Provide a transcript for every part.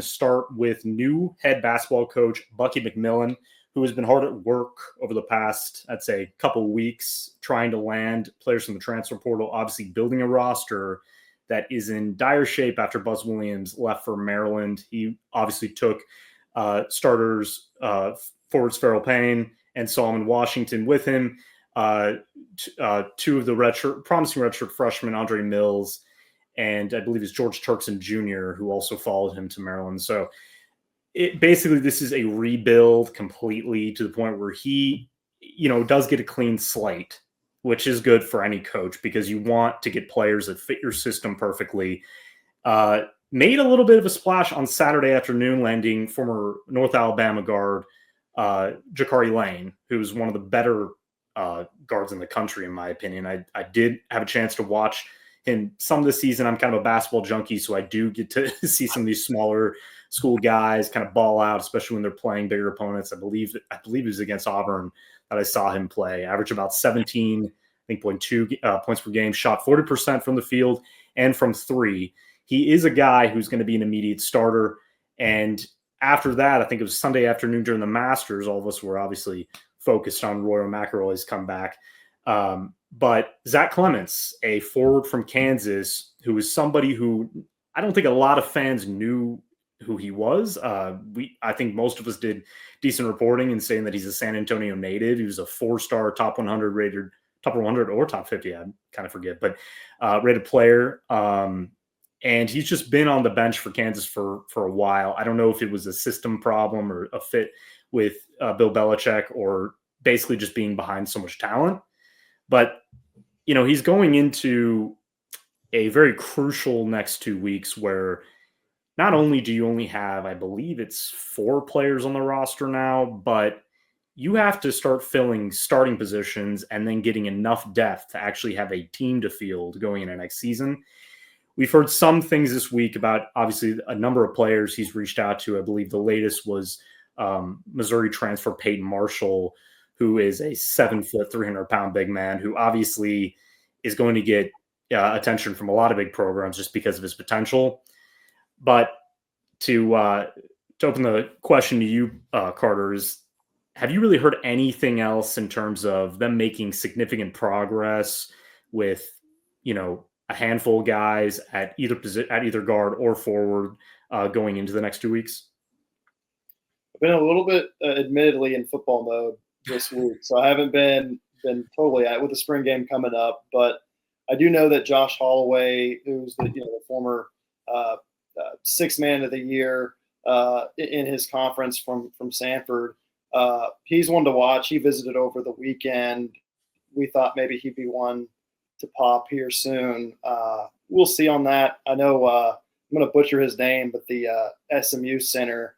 start with new head basketball coach Bucky McMillan, who has been hard at work over the past, I'd say, couple of weeks, trying to land players from the transfer portal, obviously building a roster that is in dire shape after Buzz Williams left for Maryland. He obviously took starters, forwards Farrell Payne and Solomon Washington with him. Two of the promising redshirt freshmen, Andre Mills, and I believe it's George Turkson Jr., who also followed him to Maryland. So basically this is a rebuild completely, to the point where he, does get a clean slate, which is good for any coach because you want to get players that fit your system perfectly. Made a little bit of a splash on Saturday afternoon, landing former North Alabama guard Jakari Lane, who's one of the better guards in the country, in my opinion. I did have a chance to watch him some of the season. I'm kind of a basketball junkie, so I do get to see some of these smaller school guys kind of ball out, especially when they're playing bigger opponents. I believe it was against Auburn that I saw him play. Average about 17, I think, 0.2 points per game, shot 40% from the field and from three. He is a guy who's going to be an immediate starter. And after that, I think it was Sunday afternoon during the Masters, all of us were obviously focused on Royal McIlroy's comeback. But Zach Clements, a forward from Kansas, who is somebody who I don't think a lot of fans knew who he was. I think most of us did decent reporting in saying that he's a San Antonio native. He was a 4-star top 100 rated, top 100 or top 50. I kind of forget, but rated player. And he's just been on the bench for Kansas for a while. I don't know if it was a system problem or a fit with Bill Belichick, or basically just being behind so much talent. But, he's going into a very crucial next 2 weeks where not only do you only have, I believe it's 4 players on the roster now, but you have to start filling starting positions and then getting enough depth to actually have a team to field going into next season. We've heard some things this week about, obviously, a number of players he's reached out to. I believe the latest was Missouri transfer Peyton Marshall, who is a 7-foot, 300-pound big man who obviously is going to get attention from a lot of big programs just because of his potential. But to open the question to you, Carter, is have you really heard anything else in terms of them making significant progress with, a handful of guys at either guard or forward going into the next 2 weeks? I've been a little bit, admittedly, in football mode this week, so I haven't been totally at with the spring game coming up. But I do know that Josh Holloway, who's the former sixth man of the year in his conference from Sanford, he's one to watch. He visited over the weekend. We thought maybe he'd be one to pop here soon. We'll see on that. I know I'm going to butcher his name, but the SMU center,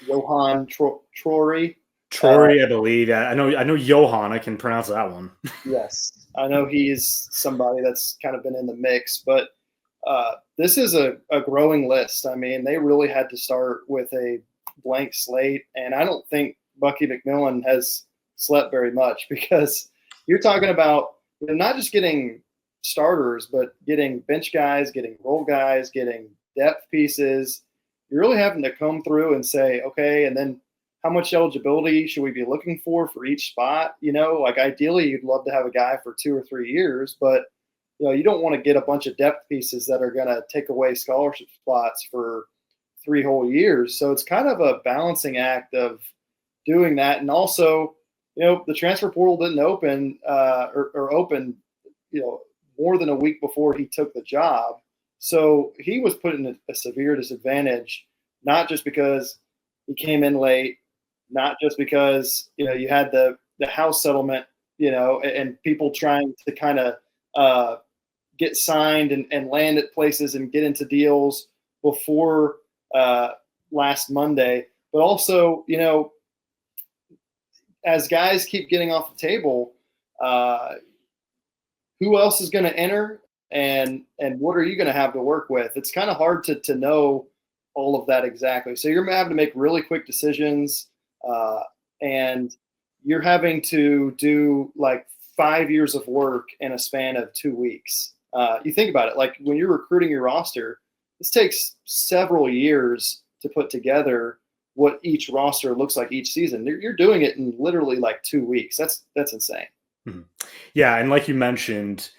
Johan Trory. Trory, I believe. I know Johan. I can pronounce that one. Yes, I know he's somebody that's kind of been in the mix, but this is a growing list. I mean, they really had to start with a blank slate, and I don't think Bucky McMillan has slept very much, because you're talking about not just getting starters, but getting bench guys, getting role guys, getting depth pieces. You're really having to come through and say, okay, and then how much eligibility should we be looking for each spot? Like ideally you'd love to have a guy for 2 or 3 years, but you don't want to get a bunch of depth pieces that are going to take away scholarship spots for 3 whole years. So it's kind of a balancing act of doing that. And also, the transfer portal didn't open or open, more than a week before he took the job. So he was put in a severe disadvantage, not just because he came in late, not just because, you had the house settlement, and people trying to kind of get signed and land at places and get into deals before last Monday. But also, as guys keep getting off the table, who else is going to enter, and what are you going to have to work with? It's kind of hard to know all of that exactly. So you're having to make really quick decisions, and you're having to do like 5 years of work in a span of 2 weeks. You think about it, like when you're recruiting your roster, this takes several years to put together what each roster looks like each season. You're doing it in literally like 2 weeks. That's insane. Mhm. Yeah, and like you mentioned,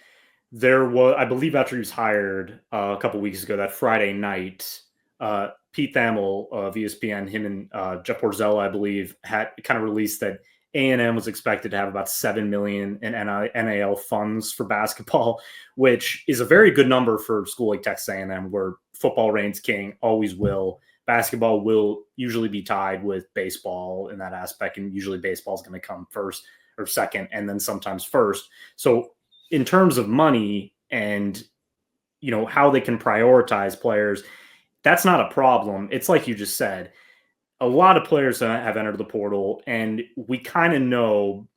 there was, I believe, after he was hired a couple weeks ago, that Friday night, Pete Thamel of ESPN, him and Jeff Porzello, I believe, had kind of released that A&M was expected to have about 7 million in NIL funds for basketball, which is a very good number for a school like Texas A&M, where football reigns king, always will. Basketball will usually be tied with baseball in that aspect, and usually baseball is going to come first or second, and then sometimes first. So in terms of money and how they can prioritize players, that's not a problem. It's like you just said, a lot of players have entered the portal, and we kind of know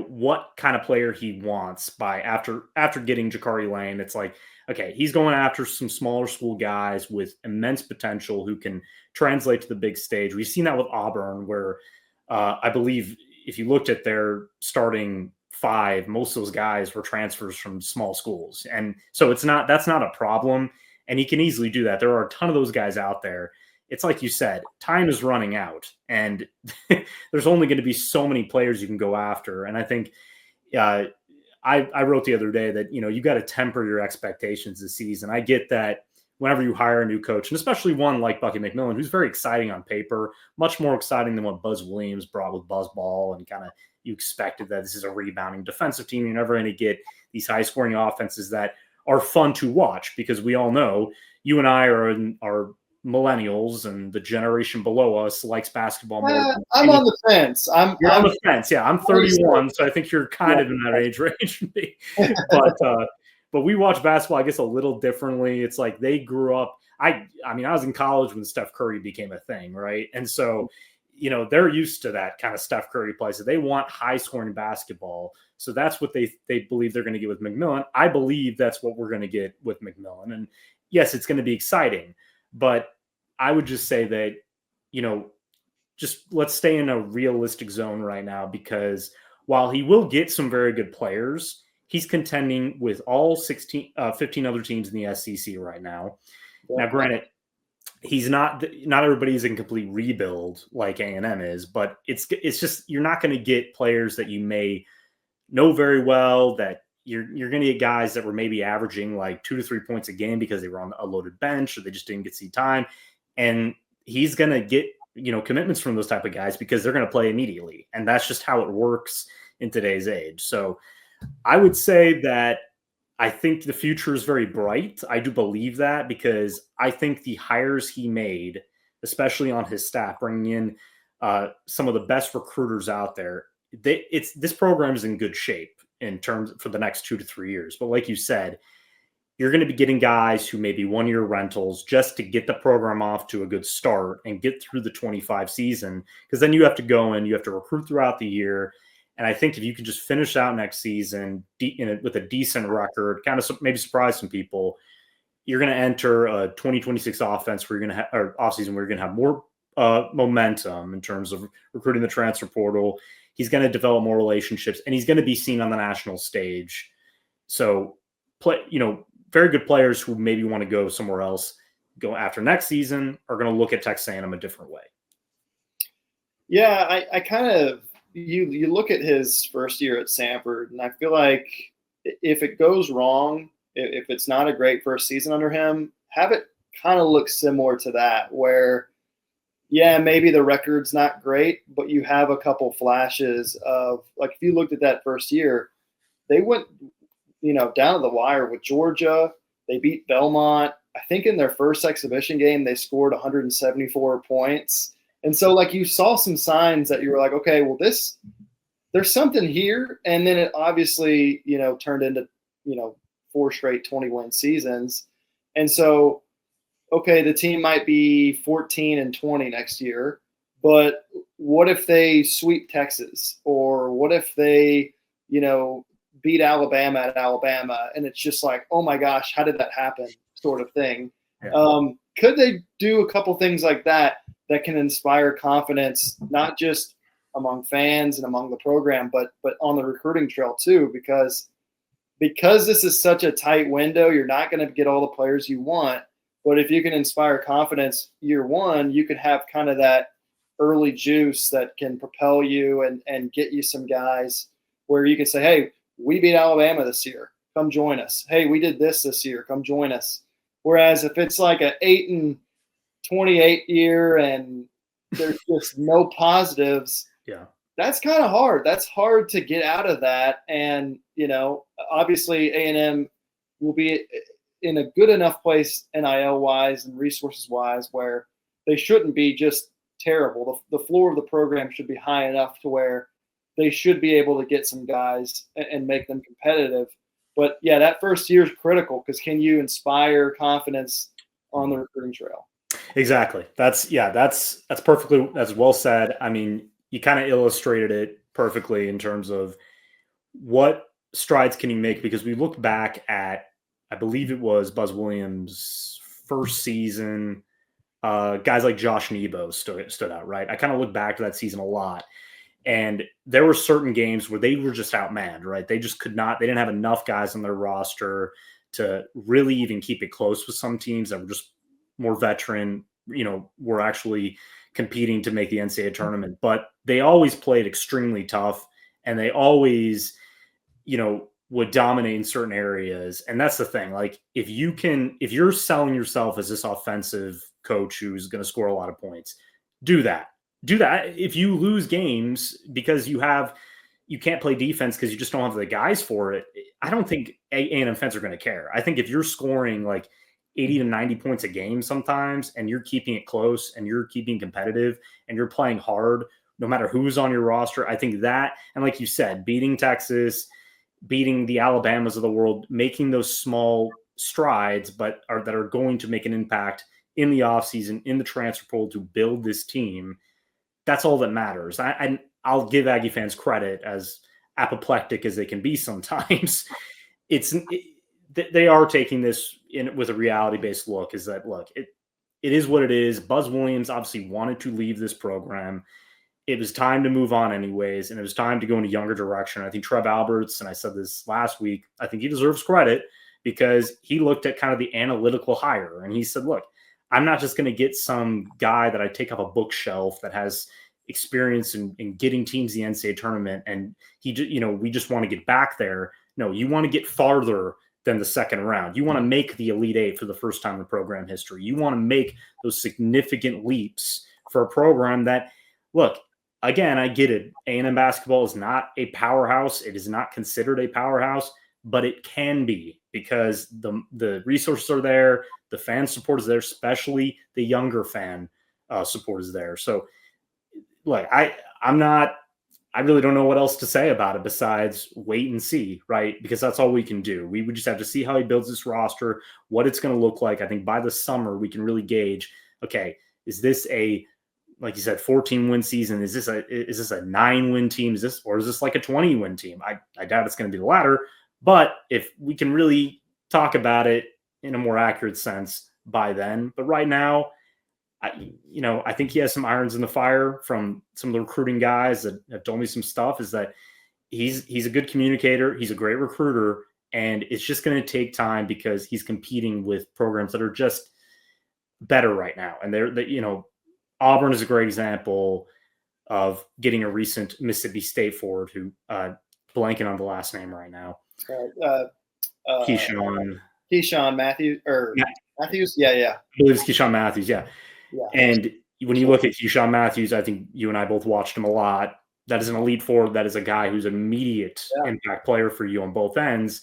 what kind of player he wants by after getting Jakari Lane. It's like, okay, he's going after some smaller school guys with immense potential who can translate to the big stage. We've seen that with Auburn, where I believe if you looked at their starting five, most of those guys were transfers from small schools. And so that's not a problem. And he can easily do that. There are a ton of those guys out there. It's like you said, time is running out, and there's only going to be so many players you can go after. And I think I wrote the other day that, you got to temper your expectations this season. I get that whenever you hire a new coach, and especially one like Bucky McMillan, who's very exciting on paper, much more exciting than what Buzz Williams brought with Buzzball, and kind of you expected that this is a rebounding defensive team. You're never going to get these high-scoring offenses that are fun to watch, because we all know you and I are millennials, and the generation below us likes basketball more. I'm on the fence. You're on the fence. Yeah, I'm 31, so I think you're kind of in that age range. But we watch basketball, I guess, a little differently. It's like they grew up. I mean, I was in college when Steph Curry became a thing, right? And so, they're used to that kind of Steph Curry play. So they want high-scoring basketball. So that's what they believe they're going to get with McMillan. I believe that's what we're going to get with McMillan. And yes, it's going to be exciting. But I would just say that, just let's stay in a realistic zone right now, because while he will get some very good players, he's contending with all 15 other teams in the SEC right now. Yeah. Now, granted, he's not everybody's in complete rebuild like A&M is, but it's just, you're not going to get players that you may know very well, that you're going to get guys that were maybe averaging like 2 to 3 points a game because they were on a loaded bench or they just didn't get to see time. And he's going to get, commitments from those type of guys because they're going to play immediately. And that's just how it works in today's age. So I would say that I think the future is very bright. I do believe that, because I think the hires he made, especially on his staff, bringing in some of the best recruiters out there, this program is in good shape in terms for the next 2 to 3 years. But like you said, you're going to be getting guys who may be 1-year rentals just to get the program off to a good start and get through the 25 season, because then you have to go and you have to recruit throughout the year. And I think if you can just finish out next season with a decent record, kind of maybe surprise some people, you're going to enter a 2026 offense where you're going to or offseason where you're going to have more momentum in terms of recruiting the transfer portal. He's going to develop more relationships, and he's going to be seen on the national stage. So, very good players who maybe want to go somewhere else, go after next season, are going to look at Texas A&M a different way. Yeah, I kind of you look at his first year at Samford, and I feel like if it goes wrong, if it's not a great first season under him, have it kind of look similar to that, where maybe the record's not great, but you have a couple flashes of, like, if you looked at that first year, they went, down to the wire with Georgia. They beat Belmont. I think in their first exhibition game, they scored 174 points. And so, like, you saw some signs that you were like, okay, well, there's something here. And then it obviously, turned into, 4 straight 20-win seasons. And so, okay, the team might be 14-20 next year, but what if they sweep Texas, or what if they, beat Alabama at Alabama, and it's just like, oh my gosh, how did that happen, sort of thing. Yeah. Could they do a couple things like that can inspire confidence, not just among fans and among the program, but on the recruiting trail too, because this is such a tight window, you're not going to get all the players you want, But if you can inspire confidence year one, you could have kind of that early juice that can propel you and get you some guys where you can say, hey, we beat Alabama this year. Come join us. Hey, we did this year. Come join us. Whereas if it's like an 8-28 year and there's just no positives, yeah, that's kind of hard. That's hard to get out of that. And, obviously A&M will be in a good enough place NIL wise and resources wise where they shouldn't be just terrible. The floor of the program should be high enough to where they should be able to get some guys and make them competitive. But yeah, that first year is critical because can you inspire confidence on the recruiting trail? Exactly. That's perfectly, that's well said. I mean, you kind of illustrated it perfectly in terms of what strides can you make, because we look back at, I believe it was Buzz Williams' first season, guys like Josh Nebo stood out, right? I kind of look back to that season a lot. And there were certain games where they were just outmanned, right? They just they didn't have enough guys on their roster to really even keep it close with some teams that were just more veteran, were actually competing to make the NCAA tournament. But they always played extremely tough, and they always, would dominate in certain areas. And that's the thing. Like, if you're selling yourself as this offensive coach who's going to score a lot of points, do that. If you lose games because you can't play defense because you just don't have the guys for it, I don't think A&M fans are going to care. I think if you're scoring like 80 to 90 points a game sometimes, and you're keeping it close and you're keeping competitive and you're playing hard, no matter who's on your roster, I think that, and like you said, beating Texas, beating the Alabamas of the world, making those small strides, that are going to make an impact in the offseason, in the transfer portal to build this team. That's all that matters. I'll give Aggie fans credit, as apoplectic as they can be sometimes. They are taking this in with a reality-based look. Is that, look, it is what it is. Buzz Williams obviously wanted to leave this program. It was time to move on anyways, and it was time to go in a younger direction. I think Trev Alberts, and I said this last week, I think he deserves credit because he looked at kind of the analytical hire, and he said, look, I'm not just going to get some guy that I take off a bookshelf that has experience in getting teams the NCAA tournament, and we just want to get back there. No, you want to get farther than the second round. You want to make the Elite Eight for the first time in program history. You want to make those significant leaps for a program that, look, again, I get it. A&M basketball is not a powerhouse. It is not considered a powerhouse, but it can be because the resources are there. The fan support is there, especially the younger fan support is there. So, look, I really don't know what else to say about it besides wait and see, right? Because that's all we can do. We would just have to see how he builds this roster, what it's going to look like. I think by the summer we can really gauge, okay, is this a, like you said, 14-win season? Is this a 9-win team? Is this like a 20-win team? I doubt it's going to be the latter. But if we can really talk about it in a more accurate sense by then. But right now, I think he has some irons in the fire from some of the recruiting guys that have told me some stuff, is that he's a good communicator. He's a great recruiter, and it's just going to take time because he's competing with programs that are just better right now. And Auburn is a great example of getting a recent Mississippi State forward who blanking on the last name right now. Keyshawn Matthews or Matthews. Yeah. I believe it's Keyshawn Matthews. Yeah. And when you look at Keyshawn Matthews, I think you and I both watched him a lot. That is an elite forward. That is a guy who's an immediate impact player for you on both ends.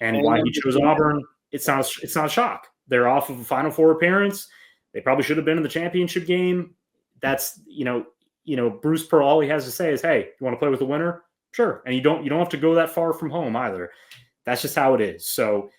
And why he chose Auburn, it's not a shock. They're off of a Final Four appearance. They probably should have been in the championship game. That's, Bruce Pearl, all he has to say is, hey, you want to play with the winner? Sure. And you don't have to go that far from home either. That's just how it is. So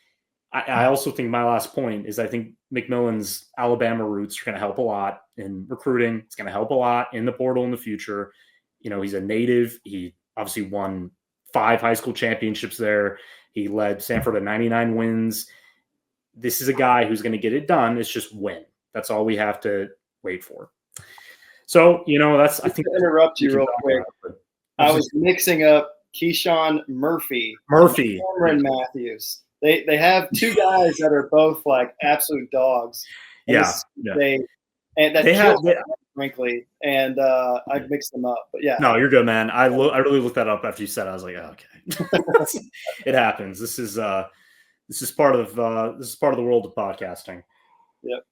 I also think my last point is I think McMillan's Alabama roots are going to help a lot in recruiting. It's going to help a lot in the portal in the future. He's a native. He obviously won 5 high school championships there. He led Sanford to 99 wins. This is a guy who's going to get it done. It's just win. That's all we have to wait for. So, that's, I think, to interrupt you real quick. I was mixing up Keyshawn Murphy. Cameron Matthews. They have two guys that are both like absolute dogs. And Yeah, yeah. That They have, kills me, frankly. And I mixed them up. But yeah. no, you're good, man. I really looked that up after you said it. I was like, oh, okay. It happens. This is part of the world of podcasting. Yep.